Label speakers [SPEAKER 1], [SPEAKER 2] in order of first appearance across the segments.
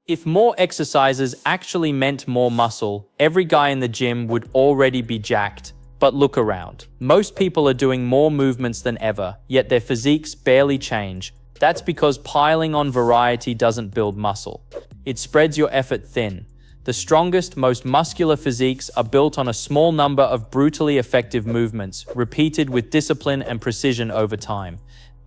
[SPEAKER 1] If more exercises actually meant more muscle, every guy in the gym would already be jacked. But look around. Most people are doing more movements than ever, yet their physiques barely change. That's because piling on variety doesn't build muscle. It spreads your effort thin. The strongest, most muscular physiques are built on a small number of brutally effective movements, repeated with discipline and precision over time.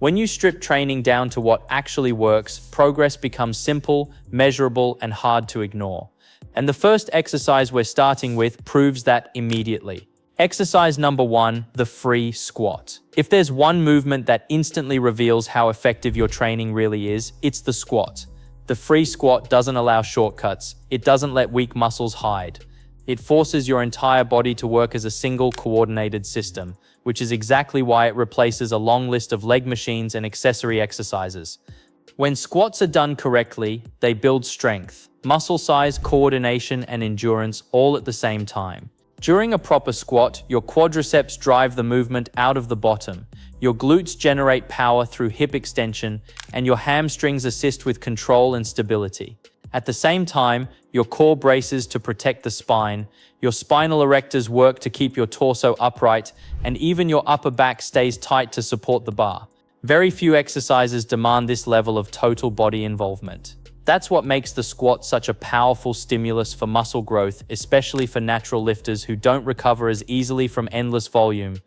[SPEAKER 1] When you strip training down to what actually works, progress becomes simple, measurable, and hard to ignore. And the first exercise we're starting with proves that immediately. Exercise number 1, the free squat. If there's one movement that instantly reveals how effective your training really is, it's the squat. The free squat doesn't allow shortcuts. It doesn't let weak muscles hide. It forces your entire body to work as a single coordinated system, which is exactly why it replaces a long list of leg machines and accessory exercises. When squats are done correctly, they build strength, muscle size, coordination, and endurance all at the same time. During a proper squat, your quadriceps drive the movement out of the bottom, your glutes generate power through hip extension, and your hamstrings assist with control and stability. At the same time, your core braces to protect the spine, your spinal erectors work to keep your torso upright, and even your upper back stays tight to support the bar. Very few exercises demand this level of total body involvement. That's what makes the squat such a powerful stimulus for muscle growth, especially for natural lifters who don't recover as easily from endless volume.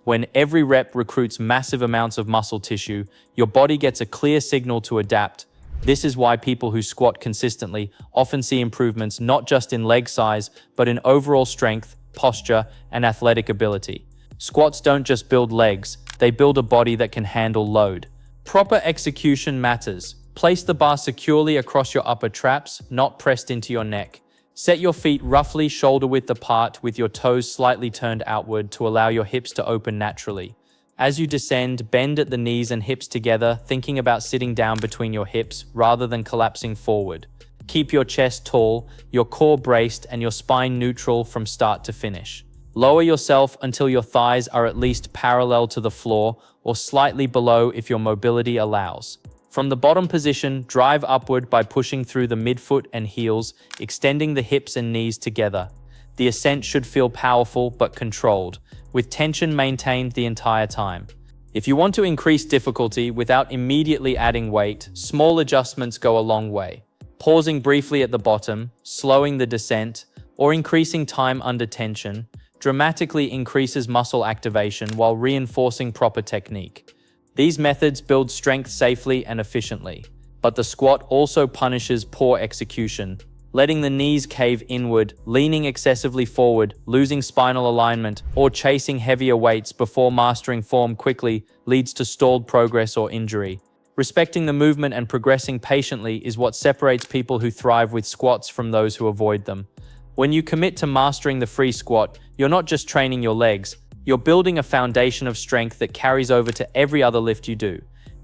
[SPEAKER 1] When every rep recruits massive amounts of muscle tissue, your body gets a clear signal to adapt. This is why people who squat consistently often see improvements not just in leg size, but in overall strength, posture, and athletic ability. Squats don't just build legs, they build a body that can handle load. Proper execution matters. Place the bar securely across your upper traps, not pressed into your neck. Set your feet roughly shoulder-width apart with your toes slightly turned outward to allow your hips to open naturally. As you descend, bend at the knees and hips together, thinking about sitting down between your hips rather than collapsing forward. Keep your chest tall, your core braced, and your spine neutral from start to finish. Lower yourself until your thighs are at least parallel to the floor or slightly below if your mobility allows. From the bottom position, drive upward by pushing through the midfoot and heels, extending the hips and knees together. The ascent should feel powerful but controlled, with tension maintained the entire time. If you want to increase difficulty without immediately adding weight, small adjustments go a long way. Pausing briefly at the bottom, slowing the descent, or increasing time under tension dramatically increases muscle activation while reinforcing proper technique. These methods build strength safely and efficiently, but the squat also punishes poor execution. Letting the knees cave inward, leaning excessively forward, losing spinal alignment, or chasing heavier weights before mastering form quickly leads to stalled progress or injury. Respecting the movement and progressing patiently is what separates people who thrive with squats from those who avoid them. When you commit to mastering the free squat, you're not just training your legs, you're building a foundation of strength that carries over to every other lift you do.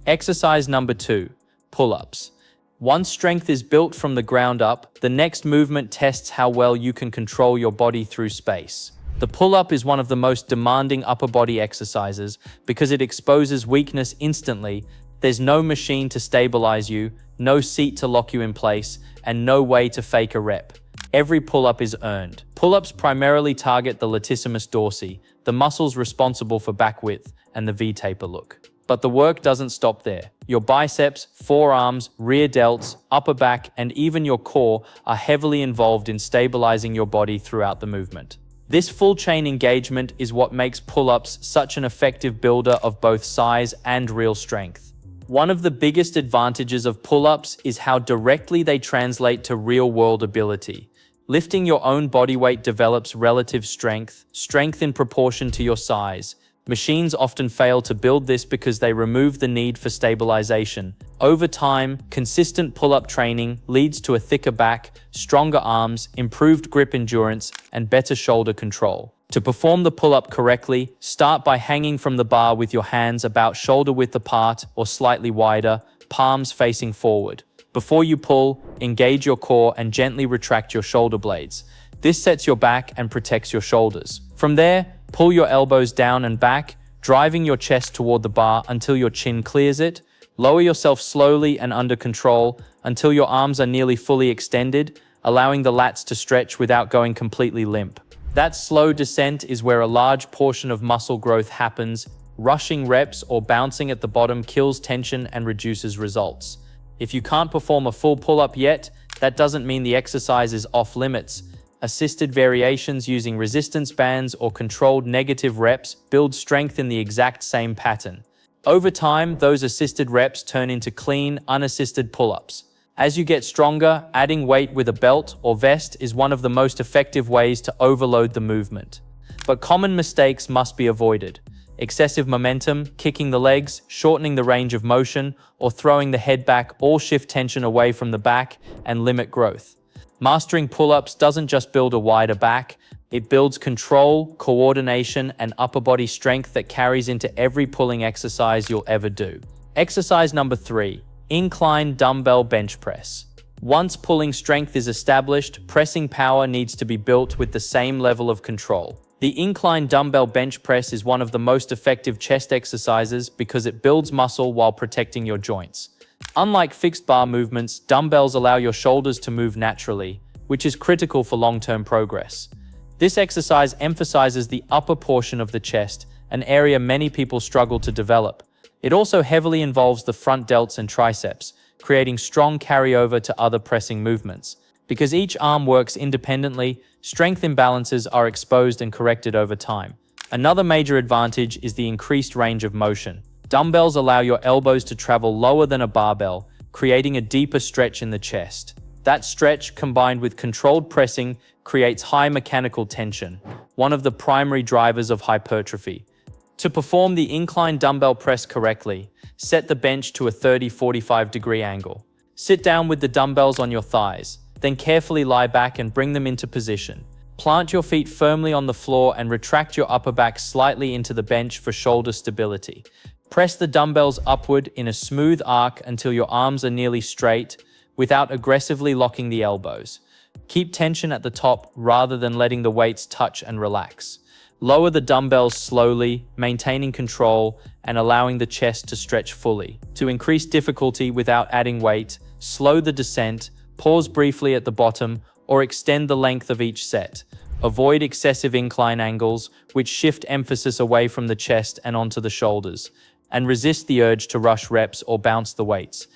[SPEAKER 1] Exercise number 2, pull-ups. Once strength is built from the ground up, the next movement tests how well you can control your body through space. The pull-up is one of the most demanding upper body exercises because it exposes weakness instantly. There's no machine to stabilize you, no seat to lock you in place, and no way to fake a rep. Every pull-up is earned. Pull-ups primarily target the latissimus dorsi, the muscles responsible for back width and the V-taper look. But the work doesn't stop there. Your biceps, forearms, rear delts, upper back, and even your core are heavily involved in stabilizing your body throughout the movement. This full chain engagement is what makes pull-ups such an effective builder of both size and real strength. One of the biggest advantages of pull-ups is how directly they translate to real-world ability. Lifting your own body weight develops relative strength in proportion to your size. Machines often fail to build this because they remove the need for stabilization. Over time, consistent pull-up training leads to a thicker back, stronger arms, improved grip endurance, and better shoulder control. To perform the pull-up correctly, start by hanging from the bar with your hands about shoulder width apart or slightly wider, palms facing forward. Before you pull, engage your core and gently retract your shoulder blades. This sets your back and protects your shoulders. From there, pull your elbows down and back, driving your chest toward the bar until your chin clears it. Lower yourself slowly and under control, until your arms are nearly fully extended, allowing the lats to stretch without going completely limp. That slow descent is where a large portion of muscle growth happens. Rushing reps or bouncing at the bottom kills tension and reduces results. If you can't perform a full pull-up yet, that doesn't mean the exercise is off limits. Assisted variations using resistance bands or controlled negative reps build strength in the exact same pattern. Over time, those assisted reps turn into clean, unassisted pull-ups. As you get stronger, adding weight with a belt or vest is one of the most effective ways to overload the movement. But common mistakes must be avoided. Excessive momentum, kicking the legs, shortening the range of motion, or throwing the head back all shift tension away from the back and limit growth. Mastering pull-ups doesn't just build a wider back, it builds control, coordination, and upper body strength that carries into every pulling exercise you'll ever do. Exercise number 3, incline dumbbell bench press. Once pulling strength is established, pressing power needs to be built with the same level of control. The incline dumbbell bench press is one of the most effective chest exercises because it builds muscle while protecting your joints. Unlike fixed bar movements, dumbbells allow your shoulders to move naturally, which is critical for long-term progress. This exercise emphasizes the upper portion of the chest, an area many people struggle to develop. It also heavily involves the front delts and triceps, creating strong carryover to other pressing movements. Because each arm works independently, strength imbalances are exposed and corrected over time. Another major advantage is the increased range of motion. Dumbbells allow your elbows to travel lower than a barbell, creating a deeper stretch in the chest. That stretch, combined with controlled pressing, creates high mechanical tension, one of the primary drivers of hypertrophy. To perform the incline dumbbell press correctly, set the bench to a 30-45 degree angle. Sit down with the dumbbells on your thighs, then carefully lie back and bring them into position. Plant your feet firmly on the floor and retract your upper back slightly into the bench for shoulder stability. Press the dumbbells upward in a smooth arc until your arms are nearly straight, without aggressively locking the elbows. Keep tension at the top rather than letting the weights touch and relax. Lower the dumbbells slowly, maintaining control and allowing the chest to stretch fully. To increase difficulty without adding weight, slow the descent, pause briefly at the bottom, or extend the length of each set. Avoid excessive incline angles, which shift emphasis away from the chest and onto the shoulders, and resist the urge to rush reps or bounce the weights.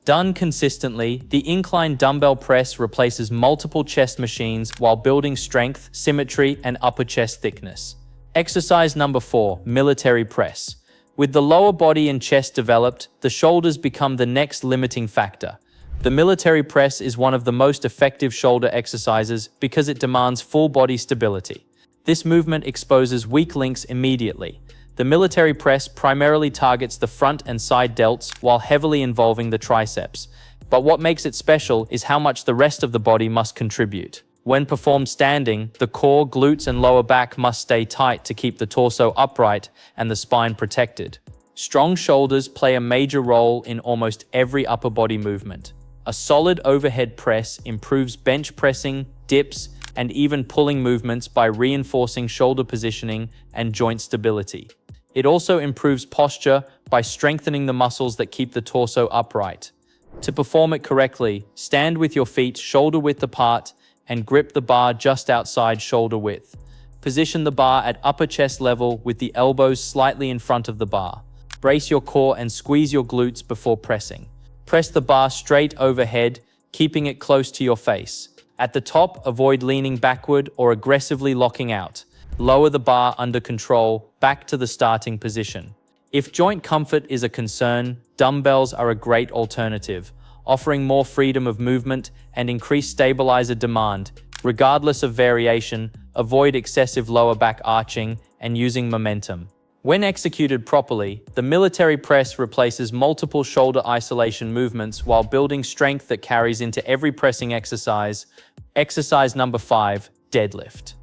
[SPEAKER 1] Done consistently, the incline dumbbell press replaces multiple chest machines while building strength, symmetry, and upper chest thickness. Exercise number 4, military press. With the lower body and chest developed, the shoulders become the next limiting factor. The military press is one of the most effective shoulder exercises because it demands full body stability. This movement exposes weak links immediately. The military press primarily targets the front and side delts while heavily involving the triceps. But what makes it special is how much the rest of the body must contribute. When performed standing, the core, glutes, and lower back must stay tight to keep the torso upright and the spine protected. Strong shoulders play a major role in almost every upper body movement. A solid overhead press improves bench pressing, dips, and even pulling movements by reinforcing shoulder positioning and joint stability. It also improves posture by strengthening the muscles that keep the torso upright. To perform it correctly, stand with your feet shoulder width apart and grip the bar just outside shoulder width. Position the bar at upper chest level with the elbows slightly in front of the bar. Brace your core and squeeze your glutes before pressing. Press the bar straight overhead, keeping it close to your face. At the top, avoid leaning backward or aggressively locking out. Lower the bar under control, back to the starting position. If joint comfort is a concern, dumbbells are a great alternative, offering more freedom of movement and increased stabilizer demand. Regardless of variation, avoid excessive lower back arching and using momentum. When executed properly, the military press replaces multiple shoulder isolation movements while building strength that carries into every pressing exercise. Exercise number 5, deadlift.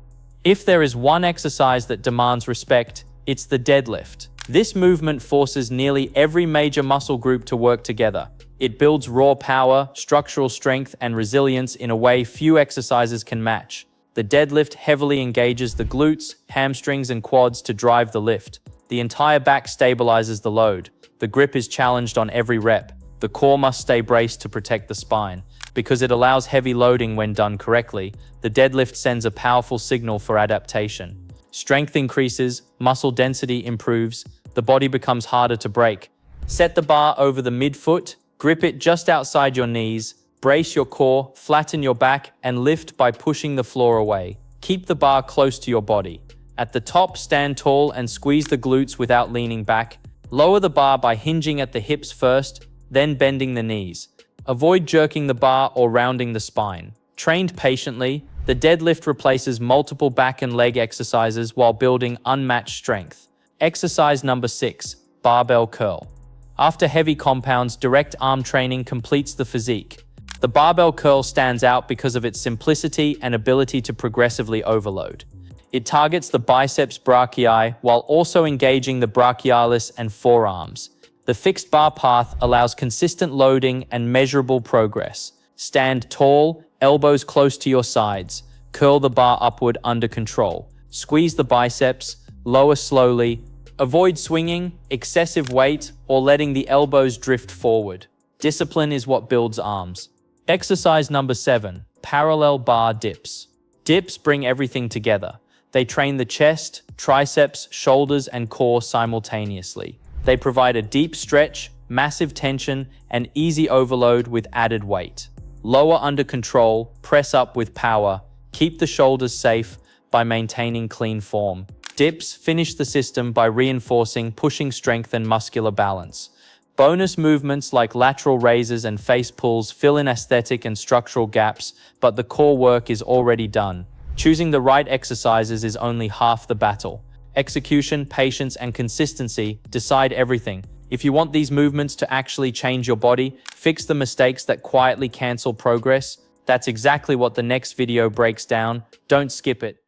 [SPEAKER 1] If there is one exercise that demands respect, it's the deadlift. This movement forces nearly every major muscle group to work together. It builds raw power, structural strength, and resilience in a way few exercises can match. The deadlift heavily engages the glutes, hamstrings, and quads to drive the lift. The entire back stabilizes the load. The grip is challenged on every rep, The core must stay braced to protect the spine. Because it allows heavy loading when done correctly, the deadlift sends a powerful signal for adaptation. Strength increases, muscle density improves, the body becomes harder to break. Set the bar over the midfoot, grip it just outside your knees, brace your core, flatten your back, and lift by pushing the floor away. Keep the bar close to your body. At the top, stand tall and squeeze the glutes without leaning back. Lower the bar by hinging at the hips first, then bending the knees. Avoid jerking the bar or rounding the spine. Trained patiently, the deadlift replaces multiple back and leg exercises while building unmatched strength. Exercise number 6, barbell curl. After heavy compounds, direct arm training completes the physique. The barbell curl stands out because of its simplicity and ability to progressively overload. It targets the biceps brachii while also engaging the brachialis and forearms. The fixed bar path allows consistent loading and measurable progress. Stand tall, elbows close to your sides. Curl the bar upward under control. Squeeze the biceps, lower slowly. Avoid swinging, excessive weight, or letting the elbows drift forward. Discipline is what builds arms. Exercise number 7, parallel bar dips. Dips bring everything together. They train the chest, triceps, shoulders, and core simultaneously. They provide a deep stretch, massive tension, and easy overload with added weight. Lower under control, press up with power, keep the shoulders safe by maintaining clean form. Dips finish the system by reinforcing pushing strength and muscular balance. Bonus movements like lateral raises and face pulls fill in aesthetic and structural gaps, but the core work is already done. Choosing the right exercises is only half the battle. Execution, patience, and consistency decide everything. If you want these movements to actually change your body, fix the mistakes that quietly cancel progress, that's exactly what the next video breaks down. Don't skip it.